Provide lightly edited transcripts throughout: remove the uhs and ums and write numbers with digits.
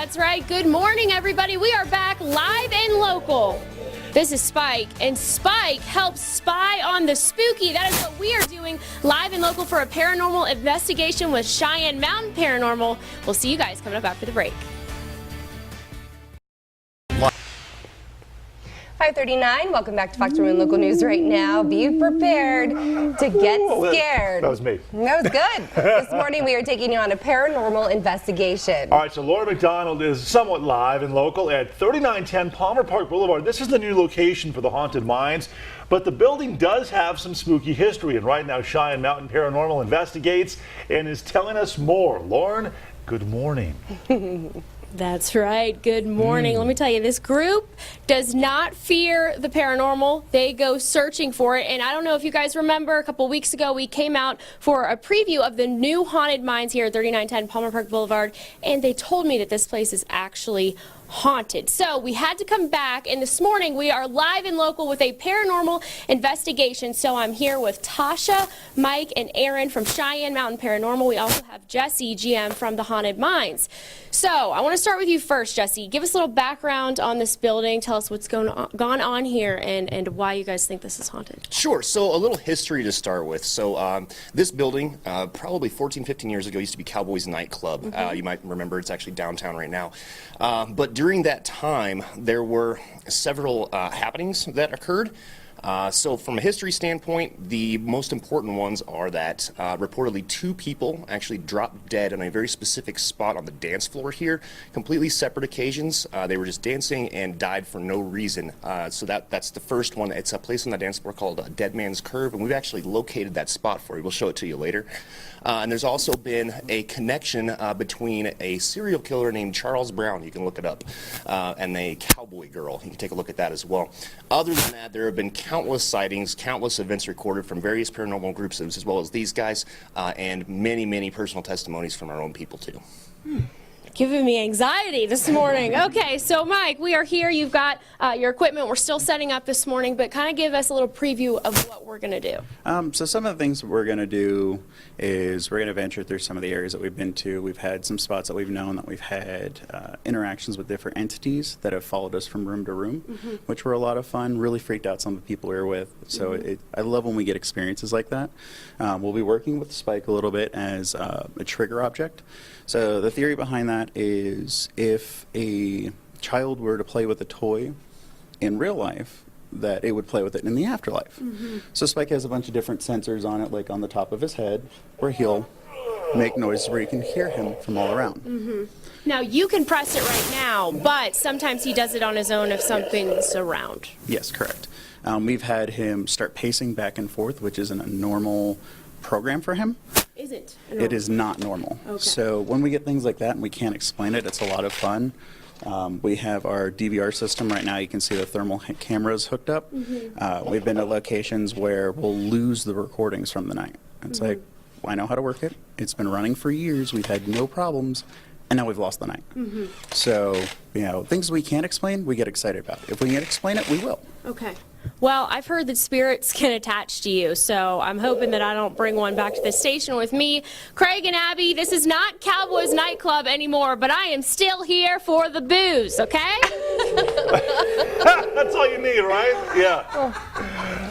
That's right. Good morning, everybody. We are back live and local. This is Spike, and Spike helps spy on the spooky. That is what we are doing live and local for a paranormal investigation with Cheyenne Mountain Paranormal. We'll see you guys coming up after the break. 5:39. Welcome back to FOX21 Local News right now. Be prepared to get scared. That was me. That was good. This morning we are taking you on a paranormal investigation. All right, so Laura McDonald is somewhat live and local at 3910 Palmer Park Boulevard. This is the new location for the Haunted Mines, but the building does have some spooky history, and right now Cheyenne Mountain Paranormal investigates and is telling us more. Lauren, good morning. That's right. Good morning. Let me tell you, this group does not fear the paranormal. They go searching for it. And I don't know if you guys remember, a couple weeks ago, we came out for a preview of the new haunted mines here at 3910 Palmer Park Boulevard. And they told me that this place is actually haunted. So we had to come back, and this morning we are live and local with a paranormal investigation. So I'm here with Tasha, Mike, and Aaron from Cheyenne Mountain Paranormal. We also have Jesse, GM from the Haunted Mines. So I want to start with you first, Jesse. Give us a little background on this building. Tell us what's gone on here and why you guys think this is haunted. Sure. So a little history to start with. So this building, probably 14, 15 years ago, used to be Cowboys nightclub. You might remember it's actually downtown right now. But during that time, there were several happenings that occurred. So from a history standpoint, the most important ones are that reportedly 2 people actually dropped dead on a very specific spot on the dance floor here, completely separate occasions. They were just dancing and died for no reason. So that's the first one. It's a place on the dance floor called Dead Man's Curve, and we've actually located that spot for you. We'll show it to you later. And there's also been a connection between a serial killer named Charles Brown, you can look it up, and a cowboy girl. You can take a look at that as well. Other than that, there have been countless sightings, countless events recorded from various paranormal groups as well as these guys, and many, many personal testimonies from our own people too. Giving me anxiety this morning. Okay, so Mike, we are here. You've got your equipment. We're still setting up this morning, but kind of give us a little preview of what we're going to do. So some of the things that we're going to do is we're going to venture through some of the areas that we've been to. We've had some spots that we've known that we've had interactions with different entities that have followed us from room to room, which were a lot of fun, really freaked out some of the people we were with. So I love when we get experiences like that. We'll be working with Spike a little bit as a trigger object. So the theory behind that is if a child were to play with a toy in real life, that it would play with it in the afterlife. So Spike has a bunch of different sensors on it, like on the top of his head, where he'll make noises where you can hear him from all around. Now, you can press it right now, but sometimes he does it on his own if something's around. Yes, correct. We've had him start pacing back and forth, which isn't a normal program for him. Isn't? It is not normal. Okay. So when we get things like that and we can't explain it, it's a lot of fun. We have our DVR system right now. You can see the thermal cameras hooked up. We've been to locations where we'll lose the recordings from the night. It's like, I know how to work it. It's been running for years. We've had no problems. And now we've lost the night. So, you know, things we can't explain, we get excited about. If we can't explain it, we will. Okay. Well, I've heard that spirits can attach to you, so I'm hoping that I don't bring one back to the station with me. Craig and Abby, this is not Cowboys nightclub anymore, but I am still here for the booze, okay? That's all you need, right? Yeah.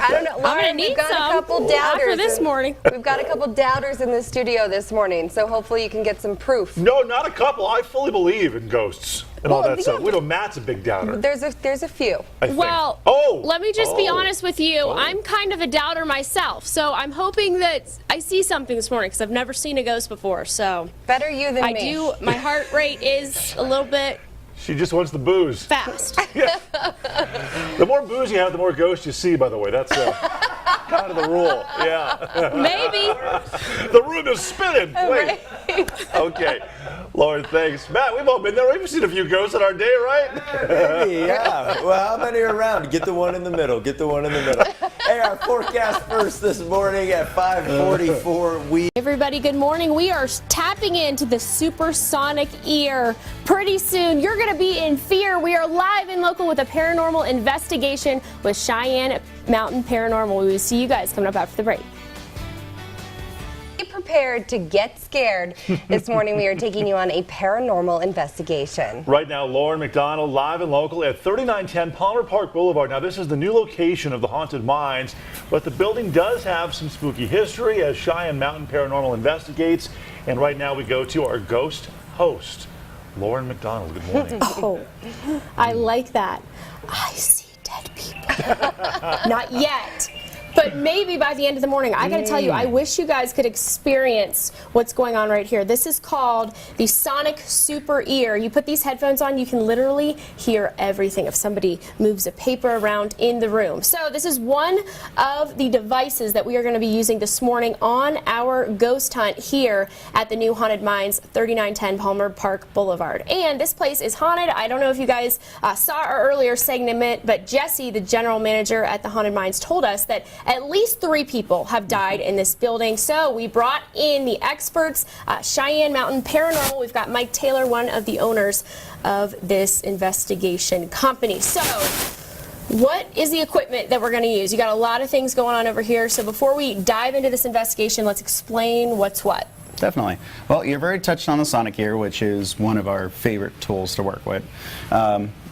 I don't know. Lauren, I'm going to need we've got some a couple doubters after this morning. We've got a couple doubters in the studio this morning, so hopefully you can get some proof. No, not a couple. I fully believe in ghosts and all that stuff. We know Matt's a big doubter. There's a few. I think. Well, let me just be honest with you. I'm kind of a doubter myself, so I'm hoping that I see something this morning because I've never seen a ghost before. So Better you than me. My heart rate is a little bit She just wants the booze. fast. The more booze you have, the more ghosts you see, by the way. That's kind of the rule. Yeah. Maybe. The room is spinning. Wait. Okay. Lauren, thanks. Matt, we've all been there. We've seen a few ghosts in our day, right? Maybe, yeah. Well, how many are around? Get the one in the middle. Get the one in the middle. Hey, our forecast first this morning at 5:44. Everybody, good morning. We are tapping into the supersonic ear. Pretty soon, you're going to be in fear. We are live and local with a paranormal investigation with Cheyenne Mountain Paranormal. We will see you guys coming up after the break. prepared to get scared. This morning we are taking you on a paranormal investigation. Right now, Lauren McDonald live and local at 3910 Palmer Park Boulevard. Now, this is the new location of the Haunted Mines, but the building does have some spooky history as Cheyenne Mountain Paranormal investigates. And right now we go to our ghost host, Lauren McDonald. Good morning. Oh, I like that. I see dead people. Not yet. But maybe by the end of the morning. I gotta tell you, I wish you guys could experience what's going on right here. This is called the Sonic Super Ear. You put these headphones on, you can literally hear everything if somebody moves a paper around in the room. So this is one of the devices that we are gonna be using this morning on our ghost hunt here at the new Haunted Mines, 3910 Palmer Park Boulevard. And this place is haunted. I don't know if you guys saw our earlier segment, but Jesse, the general manager at the Haunted Mines, told us that at least 3 people have died in this building. So we brought in the experts, Cheyenne Mountain Paranormal. We've got Mike Taylor, one of the owners of this investigation company. So what is the equipment that we're going to use? You got a lot of things going on over here. So before we dive into this investigation, let's explain what's what. Definitely. Well, you've already touched on the Sonic Ear, which is one of our favorite tools to work with.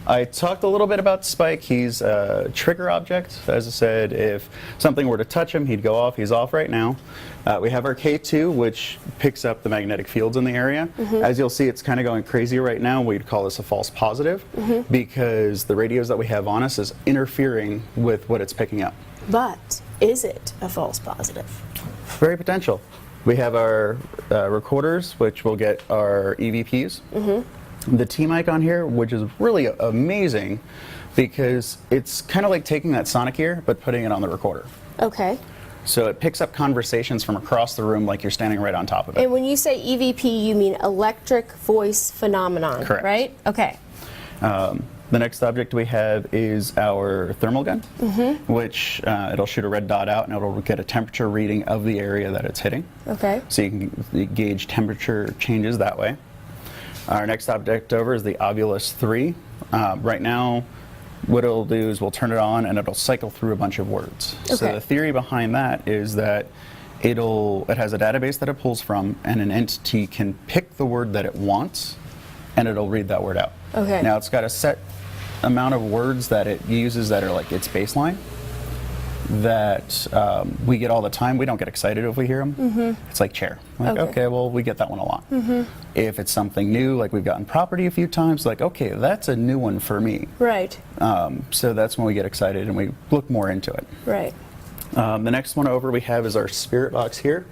I talked a little bit about Spike. He's a trigger object. As I said, if something were to touch him, he'd go off. He's off right now. We have our K2, which picks up the magnetic fields in the area. As you'll see, it's kind of going crazy right now. We'd call this a false positive because the radios that we have on us is interfering with what it's picking up. But is it a false positive? Very potential. We have our recorders, which will get our EVPs. The T-mic on here, which is really amazing because it's kind of like taking that Sonic Ear, but putting it on the recorder. Okay. So it picks up conversations from across the room like you're standing right on top of it. And when you say EVP, you mean electric voice phenomenon, Correct. right? Okay. The next object we have is our thermal gun, which it'll shoot a red dot out and it'll get a temperature reading of the area that it's hitting. Okay. So you can gauge temperature changes that way. Our next object over is the Ovilus 3. Right now, what it'll do is we'll turn it on and it'll cycle through a bunch of words. Okay. So the theory behind that is that it has a database that it pulls from, and an entity can pick the word that it wants, and it'll read that word out. Okay. Now it's got a set amount of words that it uses that are like its baseline that we get all the time. We don't get excited if we hear them. It's like chair. Like, okay, well, we get that one a lot. If it's something new, like we've gotten property a few times, like, okay, that's a new one for me. Right. So that's when we get excited and we look more into it. Right. The next one over we have is our spirit box here.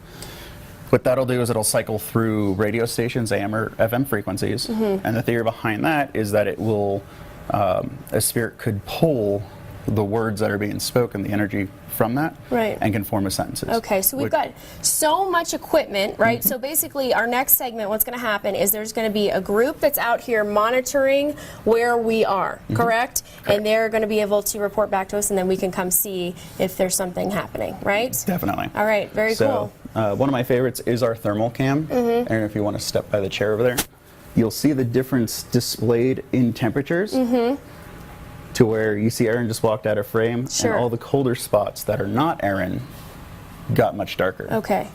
What that'll do is it'll cycle through radio stations, AM or FM frequencies. And the theory behind that is that it will, a spirit could pull the words that are being spoken, the energy from that, right, and can form as sentences. Okay, so we've got so much equipment, right? So basically our next segment, what's going to happen is there's going to be a group that's out here monitoring where we are, correct? And they're going to be able to report back to us, and then we can come see if there's something happening, right? Definitely. All right, very cool. One of my favorites is our thermal cam. And if you want to step by the chair over there, you'll see the difference displayed in temperatures. To where you see Aaron just walked out of frame, and all the colder spots that are not Aaron got much darker. Okay.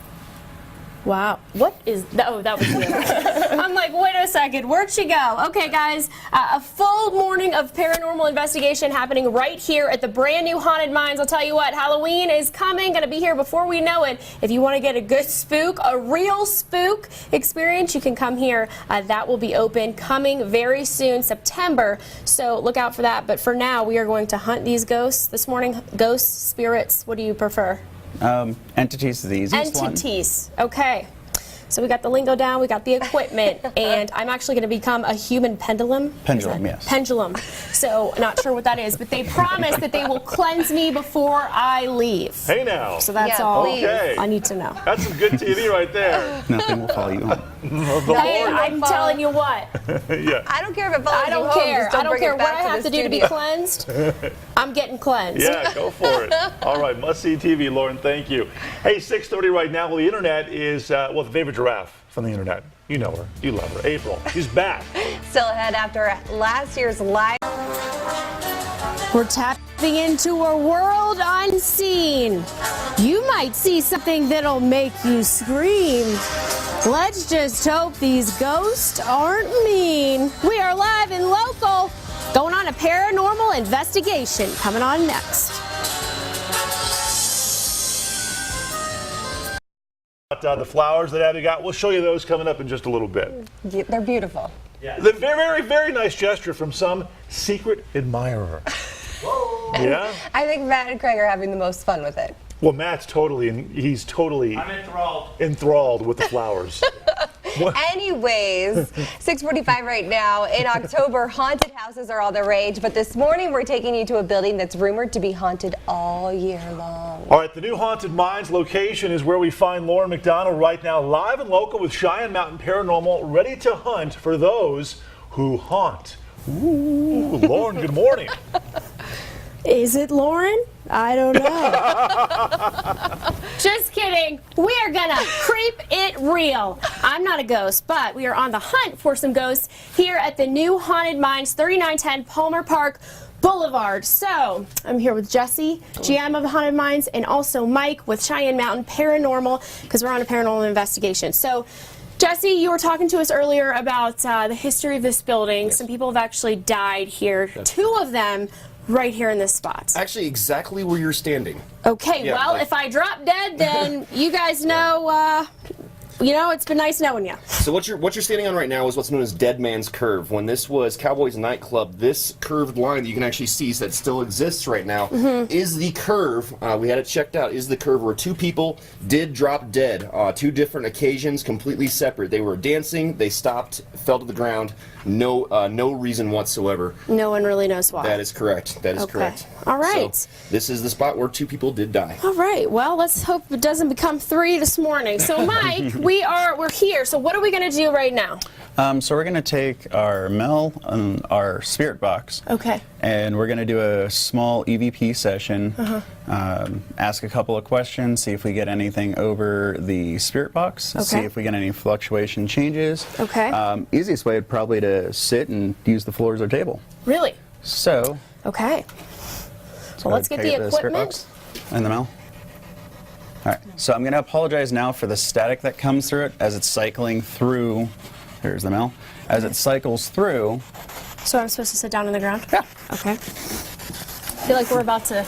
Wow. What is that? Oh, that was you. I'm like, wait a second, where'd she go? Okay, guys, a full morning of paranormal investigation happening right here at the brand new Haunted Mines. I'll tell you what, Halloween is coming, going to be here before we know it. If you want to get a good spook, a real spook experience, you can come here. That will be open coming very soon, September. So look out for that. But for now, we are going to hunt these ghosts this morning. Ghosts, spirits, what do you prefer? Entities is the easiest one. Entities. Okay. So we got the lingo down, we got the equipment, and I'm actually going to become a human pendulum. Pendulum, yes. Pendulum. So not sure what that is, but they promise that they will cleanse me before I leave. Hey now. So that's all Okay. I need to know. That's some good TV right there. Nothing will follow you home. Hey, I'm telling you what. Yeah. I don't care if it follows I don't you home, care. just don't I don't bring care it what back I have the to do to be studio. cleansed. I'm getting cleansed. Yeah, go for it. All right, must-see TV, Lauren, thank you. Hey, 6:30 right now. Well, the internet is, well, the favorite giraffe from the internet. You know her. You love her. April. She's back. Still ahead after last year's live. We're tapping stepping into a world unseen. You might see something that'll make you scream. Let's just hope these ghosts aren't mean. We are live and local, going on a paranormal investigation. Coming on next. The flowers that Abby got, we'll show you those coming up in just a little bit. They're beautiful. The very, very nice gesture from some secret admirer. Whoa. Yeah? I think Matt and Craig are having the most fun with it. Well, Matt's he's totally I'm enthralled. Enthralled with the flowers. Anyways, 6:45 right now. In October, haunted houses are all the rage, but this morning we're taking you to a building that's rumored to be haunted all year long. All right, the new Haunted Mines location is where we find Lauren McDonald right now, live and local with Cheyenne Mountain Paranormal, ready to hunt for those who haunt. Ooh, Lauren, good morning. Is it Lauren? I don't know. Just kidding. We are gonna creep it real. I'm not a ghost, but we are on the hunt for some ghosts here at the new Haunted Mines, 3910 Palmer Park Boulevard. So I'm here with Jesse, GM of the Haunted Mines, and also Mike with Cheyenne Mountain Paranormal, because we're on a paranormal investigation. So Jesse, you were talking to us earlier about the history of this building. Some people have actually died here. Two of them right here in this spot. Actually, exactly where you're standing. Okay, Yeah, well, like- if I drop dead, then you guys know, it's been nice knowing you. So what you're standing on right now is what's known as Dead Man's Curve. When this was Cowboys nightclub, this curved line that you can actually see that still exists right now is the curve. We had it checked out. Is the curve where two people did drop dead, two different occasions, completely separate. They were dancing. They stopped, fell to the ground. No reason whatsoever. No one really knows why. That is correct. That is Okay. correct. All right. So this is the spot where two people did die. All right. Well, let's hope it doesn't become 3 this morning. So, Mike, we're here. So, what are we going to do right now? So we're going to take our Mel and our spirit box. Okay. And we're going to do a small EVP session, ask a couple of questions, see if we get anything over the spirit box, see Okay. if we get any fluctuation changes. Okay. Easiest way would probably to sit and use the floor as our table. Really? So, Okay. Well, let's get the spirit equipment. box and the Mel. All right, so I'm going to apologize now for the static that comes through it as it's cycling through. Here's the Mel. As it cycles through. So I'm supposed to sit down on the ground? Yeah. Okay. I feel like we're about to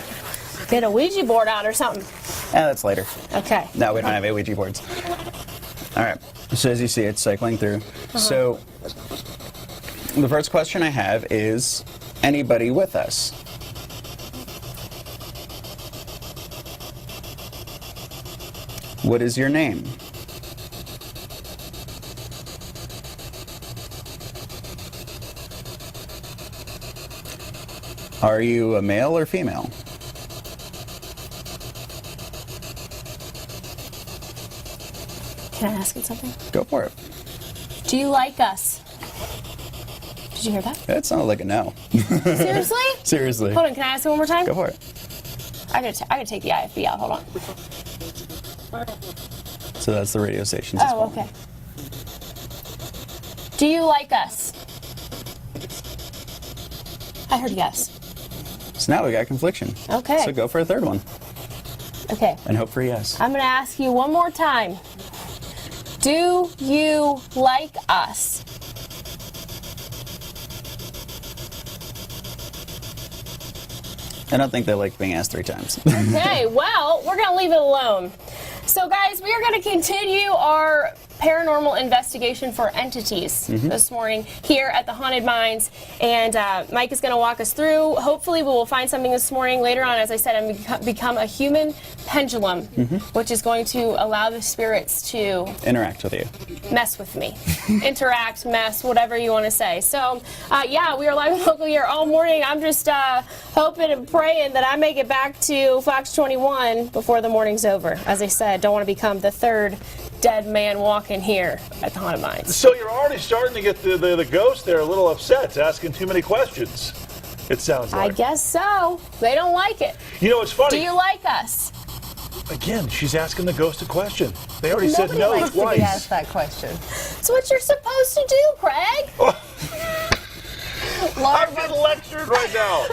get a Ouija board out or something. That's later. Okay. No, we don't have Ouija boards. All right, so as you see, it's cycling through. So the first question I have is, anybody with us? What is your name? Are you a male or female? Can I ask you something? Go for it. Do you like us? Did you hear that? That sounded like a no. Seriously? Seriously. Hold on, can I ask you one more time? Go for it. I gotta take the IFB out. Hold on. So that's the radio station. Oh, okay. Do you like us? I heard yes. So now we got confliction. Okay. So go for a third one Okay. and hope for a yes. I'm gonna ask you one more time. Do you like us? I don't think they like being asked 3 times. Okay, well, we're gonna leave it alone. So guys, we are gonna continue our paranormal investigation for entities this morning here at the Haunted Mines, and Mike is going to walk us through. Hopefully we will find something this morning. Later on, as I said, I'm become a human pendulum, which is going to allow the spirits to Interact with you. mess with me, interact, mess, whatever you want to say. So yeah, we are live and local here all morning. I'm just hoping and praying that I make it back to FOX21 before the morning's over. As I said, don't want to become the third dead man walking here at the Haunted Mines. So you're already starting to get the ghosts there a little upset. It's asking too many questions, it sounds I like. guess so. They don't like it. You know, it's funny. Do you like us? Again, she's asking the ghost a question. They already said Nobody no likes to be twice. asked that question. It's what you're supposed to do, Craig. I'm being lectured right now.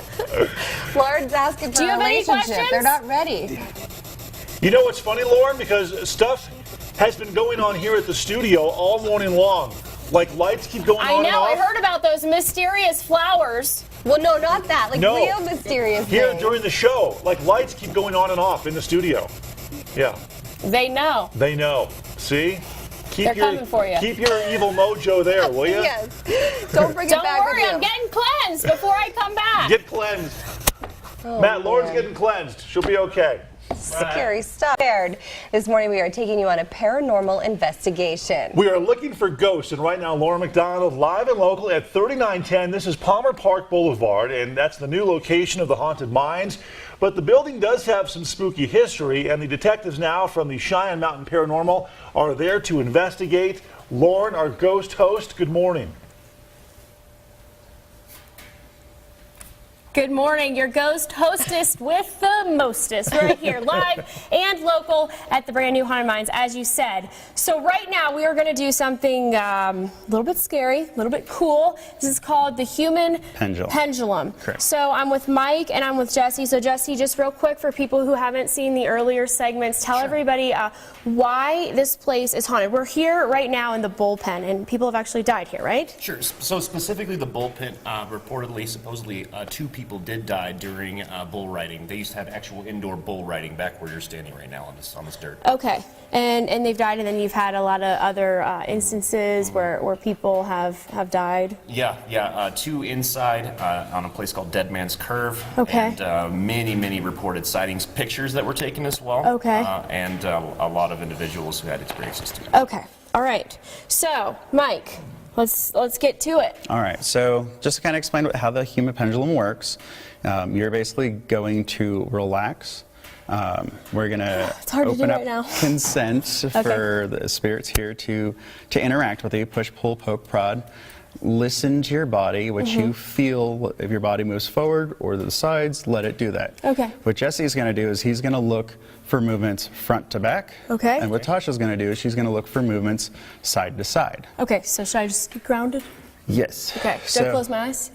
Lauren's asking for Do you a have any relationship. questions? They're not ready. You know what's funny, Lauren? Because stuff has been going on here at the studio all morning long. Like lights keep going I on and know, off. I heard about those mysterious flowers. Well, no, not that. Like No. real mysterious Here things. during the show, like lights keep going on and off in the studio. Yeah, They know. they know. See? Keep They're coming for you. Keep your evil mojo there, will you? Yes. Don't bring it Don't back worry, with you. I'm getting cleansed before I come back. Get cleansed. Oh, Matt, Lauren's man. getting cleansed. She'll be okay. Scary stuff. This morning we are taking you on a paranormal investigation. We are looking for ghosts, and right now Lauren McDonald live and local at 3910. This is Palmer Park Boulevard, and that's the new location of the Haunted Mines. But the building does have some spooky history, and the detectives now from the Cheyenne Mountain Paranormal are there to investigate. Lauren, our ghost host, good morning. Good morning, your ghost hostess with the mostest, right here, live and local at the brand new Haunted Mines, as you said. So right now we are going to do something a little bit scary, a little bit cool. This is called the human pendulum. Correct. So I'm with Mike and I'm with Jesse. So Jesse, just real quick for people who haven't seen the earlier segments, tell everybody why this place is haunted. We're here right now in the bullpen, and people have actually died here, right? Sure. So specifically the bullpen, reportedly, supposedly, 2 people did die during bull riding. They used to have actual indoor bull riding back where you're standing right now on this dirt. Okay, and they've died, and then you've had a lot of other instances where people have died. Yeah. 2 inside on a place called Dead Man's Curve. Okay. And many reported sightings, pictures that were taken as well. Okay. And a lot of individuals who had experiences too. Okay, all right. So, Mike, let's get to it. All right, so just to kind of explain how the human pendulum works, you're basically going to relax. We're going to It's hard to do open right up now. consent for the spirits here to interact with you, push, pull, poke, prod. Listen to your body, what you feel. If your body moves forward or to the sides, let it do that. Okay. What Jesse's going to do is he's going to look for movements front to back. Okay. And what Tasha's going to do is she's going to look for movements side to side. Okay, so should I just get grounded? Yes. Okay, should I close my eyes?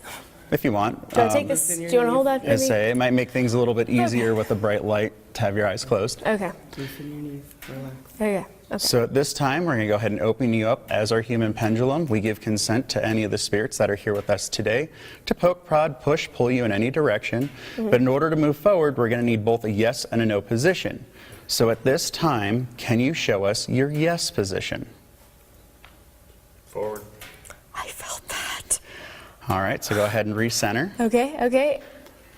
If you want. Do I take this? Do you want to hold that? I Maybe? say it might make things a little bit easier with a bright light to have your eyes closed. Okay. Loosen your knees, relax. There you go. Okay. So at this time, we're going to go ahead and open you up as our human pendulum. We give consent to any of the spirits that are here with us today to poke, prod, push, pull you in any direction. But in order to move forward, we're going to need both a yes and a no position. So at this time, can you show us your yes position? Forward. I felt that. All right, so go ahead and recenter. Okay.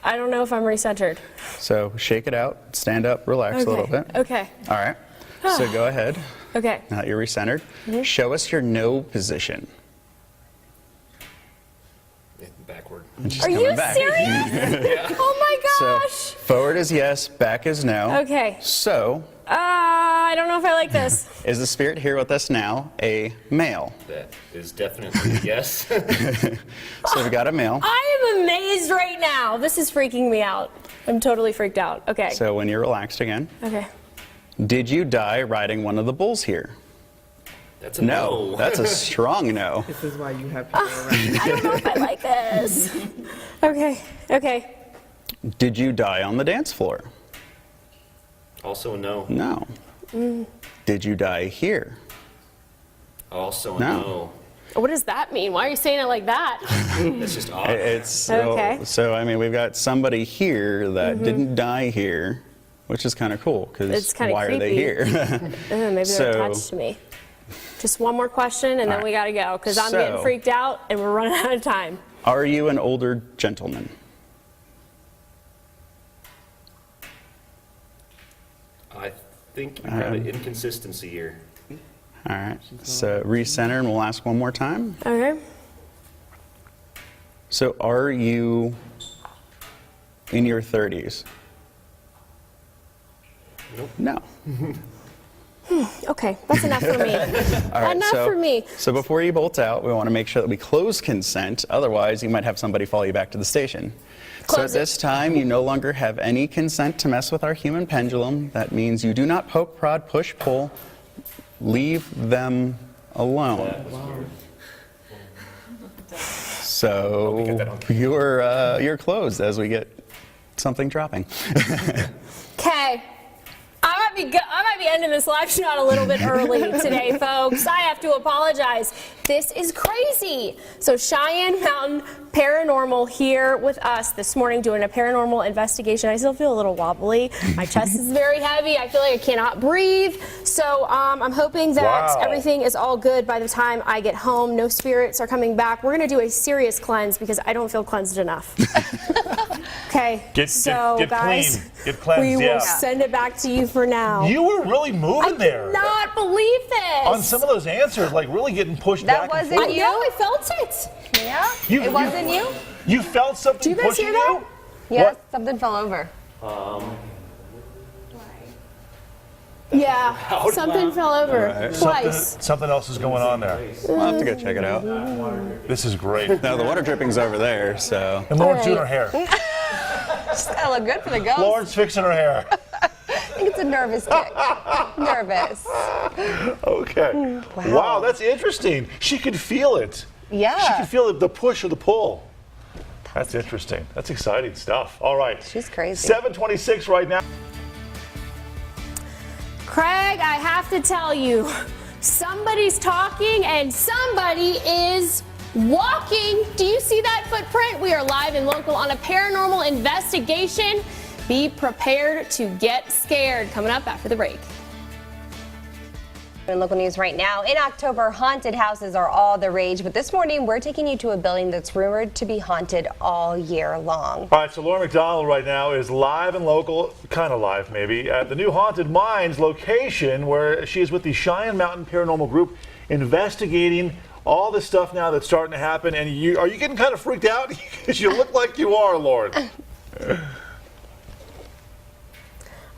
I don't know if I'm recentered. So shake it out, stand up, relax a little bit. Okay. All right, so go ahead. Okay. Now that you're recentered, show us your no position. Backward. And she's Are you coming back. serious? Oh my So gosh. forward is yes, back is no. Okay. So I don't know if I like this. is the spirit here with us now a male? That is definitely a yes. So we got a male. I am amazed right now. This is freaking me out. I'm totally freaked out. Okay. So when you're relaxed again, Okay. did you die riding one of the bulls here? That's a No. no. That's a strong no. This is why you have people around. I don't know if I like this. Okay. Did you die on the dance floor? Also a no. No. Did you die here? Also a No. no. What does that mean? Why are you saying it like that? That's just odd. It's Okay. so I mean we've got somebody here that didn't die here, which is kind of cool It's because kinda why are they creepy. here? Maybe they're So- attached to me. Just one more question, and then right. we gotta go, because I'm So- getting freaked out, and we're running out of time. Are you an older gentleman? I think we have an inconsistency here. All right. So recenter, and we'll ask one more time. Okay. So are you in your 30s? Nope. No. Okay, that's enough for me. All right, Enough for me. So before you bolt out, we want to make sure that we close consent. Otherwise, you might have somebody follow you back to the station. So Close at this time, you no longer have any consent to mess with our human pendulum. That means you do not poke, prod, push, pull. Leave them alone. So you're closed as we get something dropping. Okay. I might be ending this live shot a little bit early today, folks. I have to apologize. This is crazy. So Cheyenne Mountain Paranormal here with us this morning doing a paranormal investigation. I still feel a little wobbly. My chest is very heavy. I feel like I cannot breathe. So I'm hoping that everything is all good by the time I get home. No spirits are coming back. We're going to do a serious cleanse because I don't feel cleansed enough. Okay, Get guys, clean. Get cleansed, we will send it back to you for now. You were really moving there. I cannot believe this. On some of those answers, like really getting pushed That back and wasn't forth. you? I know, I felt it. Yeah? It wasn't you? You felt something Do you guys pushing hear that? you? Yes, What? something fell over. Yeah, something fell over twice. Something else is going on there. We'll have to go check it out. This is great. No, the water dripping's over there, so. And Lauren's doing her hair. She's gotta look good for the ghost. Lauren's fixing her hair. I think it's a nervous kick. Nervous. Okay. Wow, that's interesting. She could feel it. Yeah. She could feel the push or the pull. That's interesting. That's exciting stuff. All right. She's crazy. 7:26 right now. Craig, I have to tell you, somebody's talking and somebody is walking. Do you see that footprint? We are live and local on a paranormal investigation. Be prepared to get scared. Coming up after the break. In local news right now, in October, haunted houses are all the rage, but this morning we're taking you to a building that's rumored to be haunted all year long. All right, so Lauren McDonald right now is live and local, kind of live maybe, at the new Haunted Mines location where she is with the Cheyenne Mountain Paranormal Group investigating all this stuff now that's starting to happen. And are you getting kind of freaked out? Because you look like you are, Lauren.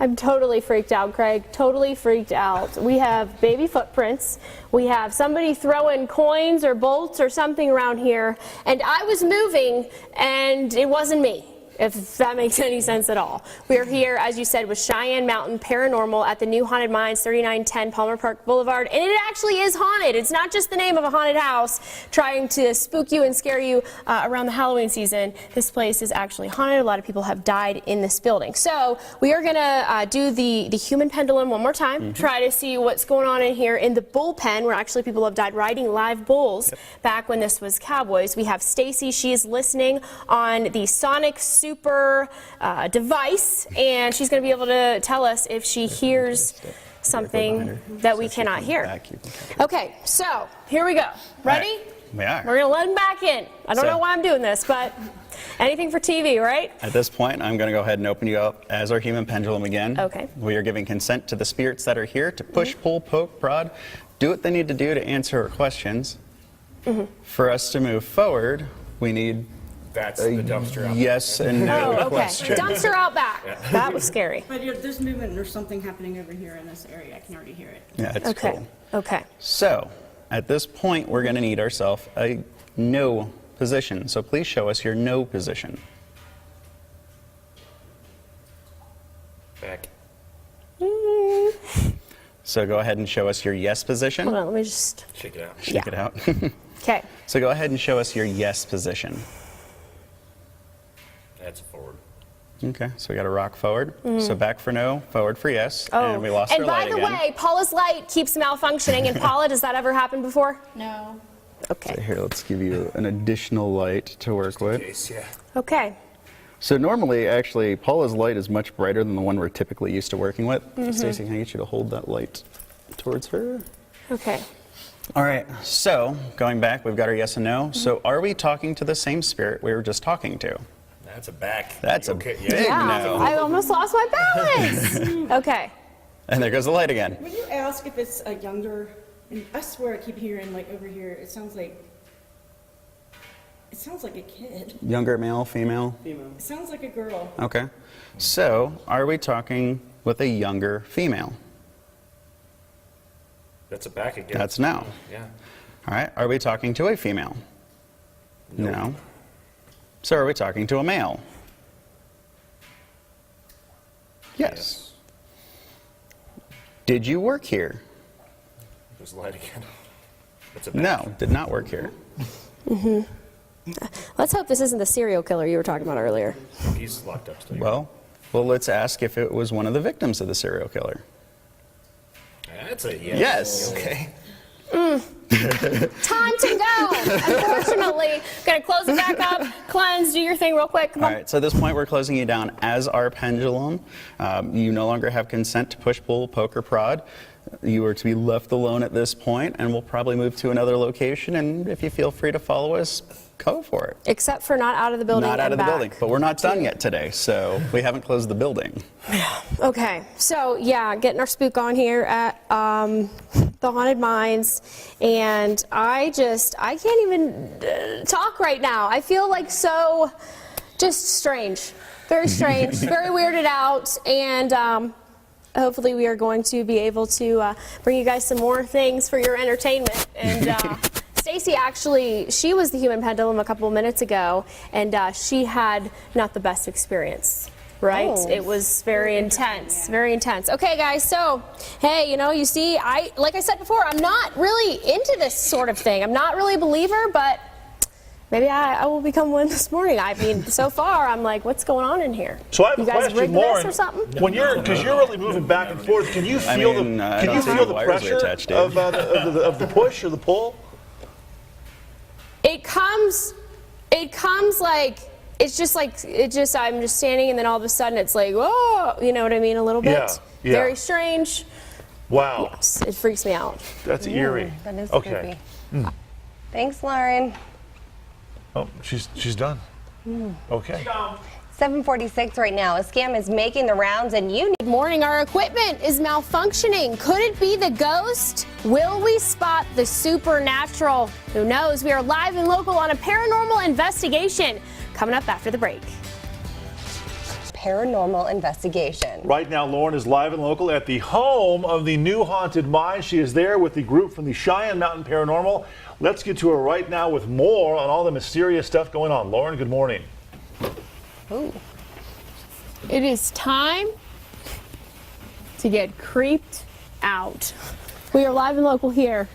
I'm totally freaked out, Craig. Totally freaked out. We have baby footprints. We have somebody throwing coins or bolts or something around here. And I was moving, and it wasn't me, if that makes any sense at all. We are here, as you said, with Cheyenne Mountain Paranormal at the new Haunted Mines, 3910 Palmer Park Boulevard. And it actually is haunted. It's not just the name of a haunted house trying to spook you and scare you around the Halloween season. This place is actually haunted. A lot of people have died in this building. So we are going to do the human pendulum one more time, try to see what's going on in here in the bullpen, where actually people have died riding live bulls back when this was cowboys. We have Stacy. She is listening on the Sonic Super device, and she's going to be able to tell us if she hears something that we cannot hear. Okay, so here we go. Ready? We are. We're going to let him back in. I don't know why I'm doing this, but anything for TV, right? At this point, I'm going to go ahead and open you up as our human pendulum again. Okay. We are giving consent to the spirits that are here to push, pull, poke, prod, do what they need to do to answer our questions. For us to move forward, we need That's the dumpster out yes and no Oh, okay. question. Dumpster out back. That was scary. But there's movement, there's something happening over here in this area. I can already hear it. Yeah, it's Okay. cool. Okay. So, at this point, we're going to need ourselves a no position. So please show us your no position. Back. So go ahead and show us your yes position. Hold on, let me just. Shake it out. Shake it out. Okay. So go ahead and show us your yes position. That's forward. Okay, so we got to rock forward. So back for no, forward for yes. And we lost and our by light the again. way, Paula's light keeps malfunctioning. And Paula, does that ever happen before? No. Okay. Here, let's give you an additional light to work with. Case, yeah. Okay. So normally, actually, Paula's light is much brighter than the one we're typically used to working with. Stacey, can I get you to hold that light towards her? Okay. All right, so going back, we've got our yes and no. So are we talking to the same spirit we were just talking to? That's a back. That's a okay. big Yeah, no. I almost lost my balance. Okay. And there goes the light again. Would you ask if it's a younger, and I swear I keep hearing like over here, it sounds like a kid. Younger male, female? Female. It sounds like a girl. Okay. So are we talking with a younger female? That's a back again. That's no. Yeah. All right, are we talking to a female? Nope. No. So are we talking to a male? Yes. Did you work here? There's the light again. That's a back. No, did not work here. Let's hope this isn't the serial killer you were talking about earlier. He's locked upstairs. Well, let's ask if it was one of the victims of the serial killer. That's a yes. Yes. Okay. Time to go. Unfortunately, gonna close it back up. Cleanse, do your thing real quick. Come All on. right, so at this point, we're closing you down as our pendulum. You no longer have consent to push, pull, poke, or prod. You are to be left alone at this point, and we'll probably move to another location. And if you feel free to follow us, go for it. Except for not out of the building. Not out and of the back. building, but we're not done yet today, so we haven't closed the building. Okay, so yeah, getting our spook on here at the Haunted Mines, and I can't even talk right now. I feel like so just strange, very strange, very weirded out, and hopefully we are going to be able to bring you guys some more things for your entertainment. And Stacy actually, she was the human pendulum a couple of minutes ago, and she had not the best experience. Right? Oh. It was very intense, very intense. Okay, guys, so, hey, you see, like I said before, I'm not really into this sort of thing. I'm not really a believer, but maybe I will become one this morning. I mean, so far, I'm like, what's going on in here? So I have you a guys question, rigged Lauren. this or something? Because you're really moving back and forth, can you feel I can don't you see feel any the wires we pressure attached to. of the push or the pull? It comes like, I'm just standing, and then all of a sudden it's like, whoa, you know what I mean, a little bit. Yeah, yeah. Very strange. Wow. Yes, it freaks me out. That's eerie. That is Okay. creepy. Thanks, Lauren. Oh, she's done. Okay. 7:46 right now. A scam is making the rounds, and you need. Good morning. Our equipment is malfunctioning. Could it be the ghost? Will we spot the supernatural? Who knows? We are live and local on a paranormal investigation. Coming up after the break. Paranormal investigation. Right now, Lauren is live and local at the home of the new Haunted Mine. She is there with the group from the Cheyenne Mountain Paranormal. Let's get to her right now with more on all the mysterious stuff going on. Lauren, good morning. Ooh. It is time to get creeped out. We are live and local here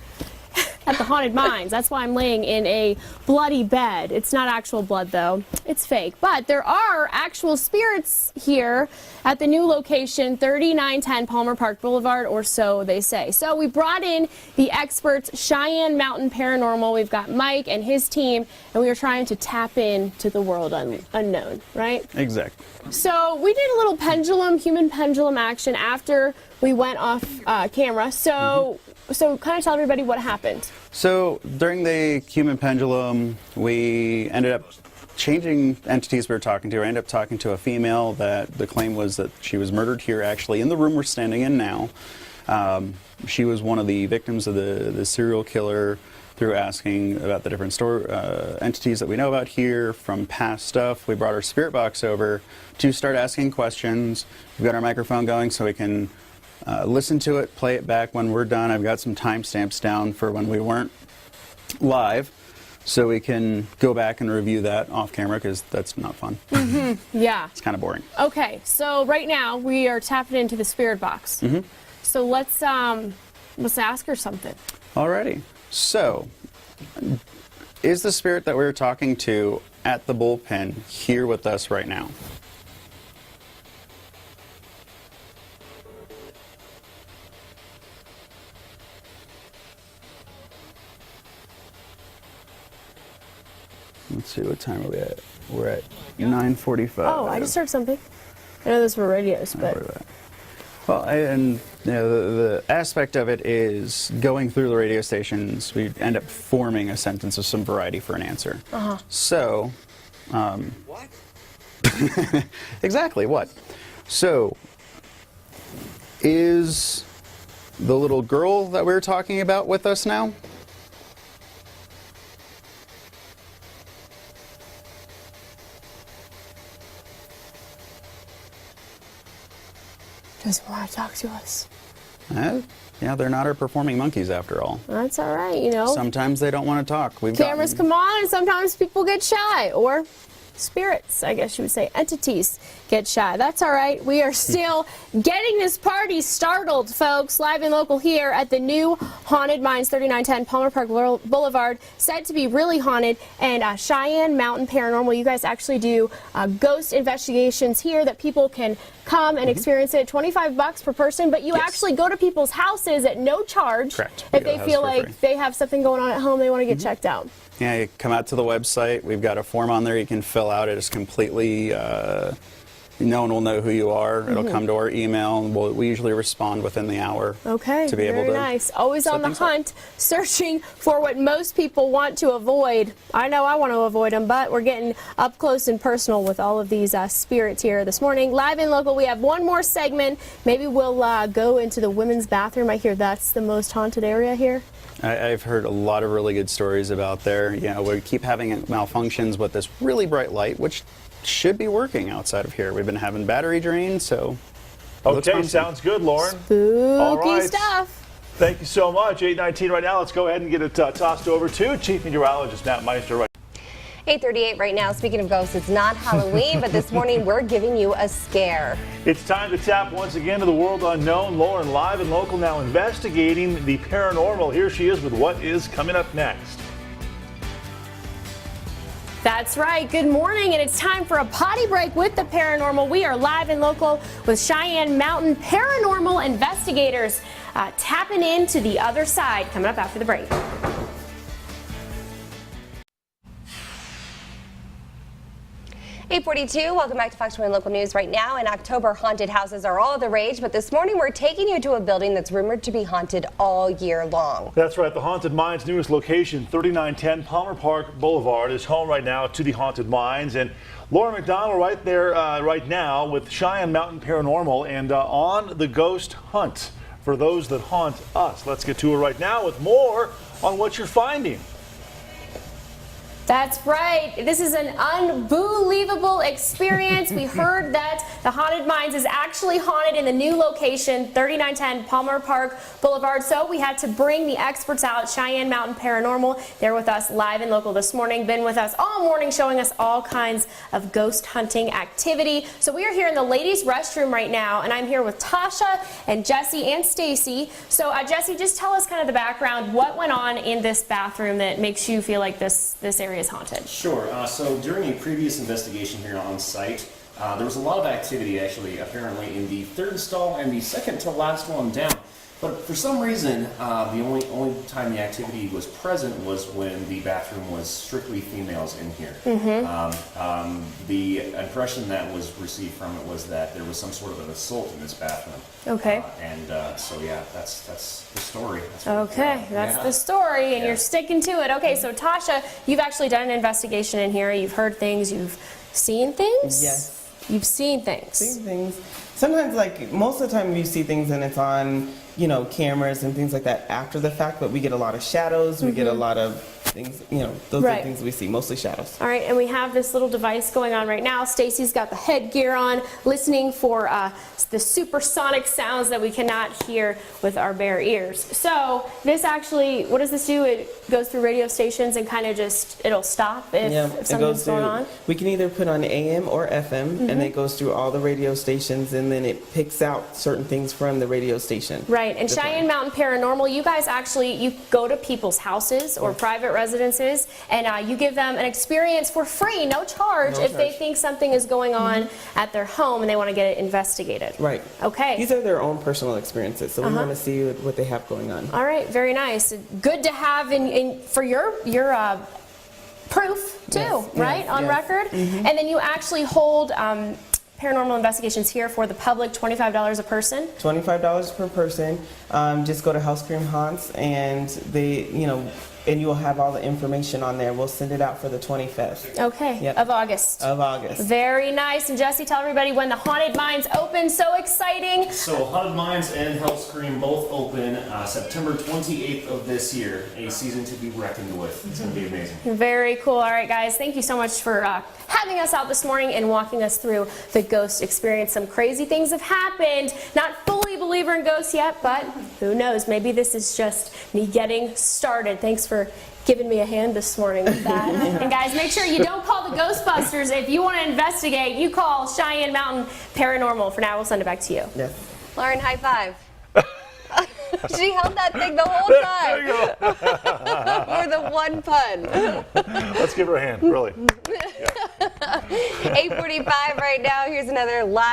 at the Haunted Mines. That's why I'm laying in a bloody bed. It's not actual blood, though. It's fake. But there are actual spirits here at the new location, 3910 Palmer Park Boulevard, or so they say. So we brought in the experts, Cheyenne Mountain Paranormal. We've got Mike and his team, and we are trying to tap into the world unknown, right? Exactly. So we did a little human pendulum action after we went off camera. So kind of tell everybody what happened. So during the human pendulum, we ended up changing entities we were talking to. I ended up talking to a female that the claim was that she was murdered here, actually, in the room we're standing in now. She was one of the victims of the serial killer through asking about the different entities that we know about here from past stuff. We brought our spirit box over to start asking questions. We've got our microphone going so we can listen to it, play it back when we're done. I've got some timestamps down for when we weren't live, so we can go back and review that off camera, because that's not fun. Yeah. It's kind of boring. Okay, so right now we are tapping into the spirit box. So let's ask her something. Alrighty. So, is the spirit that we were talking to at the bullpen here with us right now? Let's see, what time are we at? We're at 9:45. Oh, I just heard something. I know those were radios, but Well, and you know, the aspect of it is going through the radio stations, we end up forming a sentence of some variety for an answer. So, What? exactly, what? So, is the little girl that we were talking about with us now? doesn't want to talk to us. Yeah, they're not our performing monkeys after all. That's all right, you know. Sometimes they don't want to talk. Cameras come on, and sometimes people get shy, or spirits, I guess you would say, entities get shy. That's all right. We are still getting this party startled, folks. Live and local here at the new Haunted Mines, 3910 Palmer Park Boulevard, said to be really haunted. And Cheyenne Mountain Paranormal, you guys actually do ghost investigations here that people can come and experience it. $25 per person, but you actually go to people's houses at no charge. Correct. If they feel like they have something going on at home, they want to get checked out. Yeah, you come out to the website. We've got a form on there you can fill out. It is completely, no one will know who you are. It'll come to our email, and we usually respond within the hour. Okay, to be able very to nice. Always on the things up. hunt, searching for what most people want to avoid. I know I want to avoid them, but we're getting up close and personal with all of these spirits here this morning. Live and local, we have one more segment. Maybe we'll go into the women's bathroom. I hear that's the most haunted area here. I've heard a lot of really good stories about there. You know, we keep having malfunctions with this really bright light, which should be working outside of here. We've been having battery drain, so. Okay, sounds good, Lauren. Spooky right. stuff. Thank you so much. 8:19 right now. Let's go ahead and get it tossed over to Chief Meteorologist Matt Meister. 8:38 right now. Speaking of ghosts, it's not Halloween, but this morning we're giving you a scare. It's time to tap once again to the world unknown. Lauren, live and local, now investigating the paranormal. Here she is with what is coming up next. That's right. Good morning, and it's time for a potty break with the paranormal. We are live and local with Cheyenne Mountain Paranormal investigators tapping into the other side. Coming up after the break. 8:42. Welcome back to Fox 21 Local News. Right now in October, haunted houses are all the rage, but this morning we're taking you to a building that's rumored to be haunted all year long. That's right. The Haunted Mines' newest location, 3910 Palmer Park Boulevard, is home right now to the Haunted Mines. And Lauren McDonald right there right now with Cheyenne Mountain Paranormal and on the ghost hunt for those that haunt us. Let's get to her right now with more on what you're finding. That's right. This is an unbelievable experience. We heard that the Haunted Mines is actually haunted in the new location, 3910 Palmer Park Boulevard. So we had to bring the experts out, Cheyenne Mountain Paranormal. They're with us live and local this morning. Been with us all morning, showing us all kinds of ghost hunting activity. So we are here in the ladies' restroom right now, and I'm here with Tasha and Jesse and Stacy. So Jesse, just tell us kind of the background. What went on in this bathroom that makes you feel like this area is haunted? Sure. So during a previous investigation here on site, there was a lot of activity actually apparently in the third stall and the second to last one down. But for some reason, the only time the activity was present was when the bathroom was strictly females in here. The impression that was received from it was that there was some sort of an assault in this bathroom. Okay. So yeah, that's the story. That's the story, and you're sticking to it. Okay, so Tasha, you've actually done an investigation in here. You've heard things. You've seen things. Yes. You've seen things. See things. Sometimes, like, most of the time you see things and it's on, you know, cameras and things like that after the fact, but we get a lot of shadows, we get a lot of things, you know, those are the things we see, mostly shadows. All right, and we have this little device going on right now. Stacy's got the headgear on, listening for the supersonic sounds that we cannot hear with our bare ears. So this actually, what does this do? It goes through radio stations and kind of just, it'll stop if something's going on? We can either put on AM or FM, and it goes through all the radio stations, and then it picks out certain things from the radio station. Right, and Cheyenne Mountain Paranormal, you guys actually, you go to people's houses or private residences, and you give them an experience for free, no charge, if they think something is going on at their home and they want to get it investigated. Right. Okay. These are their own personal experiences, so we want to see what they have going on. All right, very nice. Good to have for your proof too, right, on record. And then you actually hold paranormal investigations here for the public, $25 a person. $25 per person. Just go to House Scream Haunts, and they, you know, and you will have all the information on there. We'll send it out for the 25th. Okay, of August. Of August. Very nice. And Jesse, tell everybody when the Haunted Mines open. So exciting. So Haunted Mines and Hellscream both open September 28th of this year. A season to be reckoned with. It's going to be amazing. Very cool. All right, guys. Thank you so much for having us out this morning and walking us through the ghost experience. Some crazy things have happened. Not fully a believer in ghosts yet, but who knows? Maybe this is just me getting started. Thanks for giving me a hand this morning with that. And guys, make sure you don't call the Ghostbusters. If you want to investigate, you call Cheyenne Mountain Paranormal. For now, we'll send it back to you. Yes. Lauren, high five. She held that thing the whole time. There you go. For the one pun. Let's give her a hand, really. 8:45 right now. Here's another live.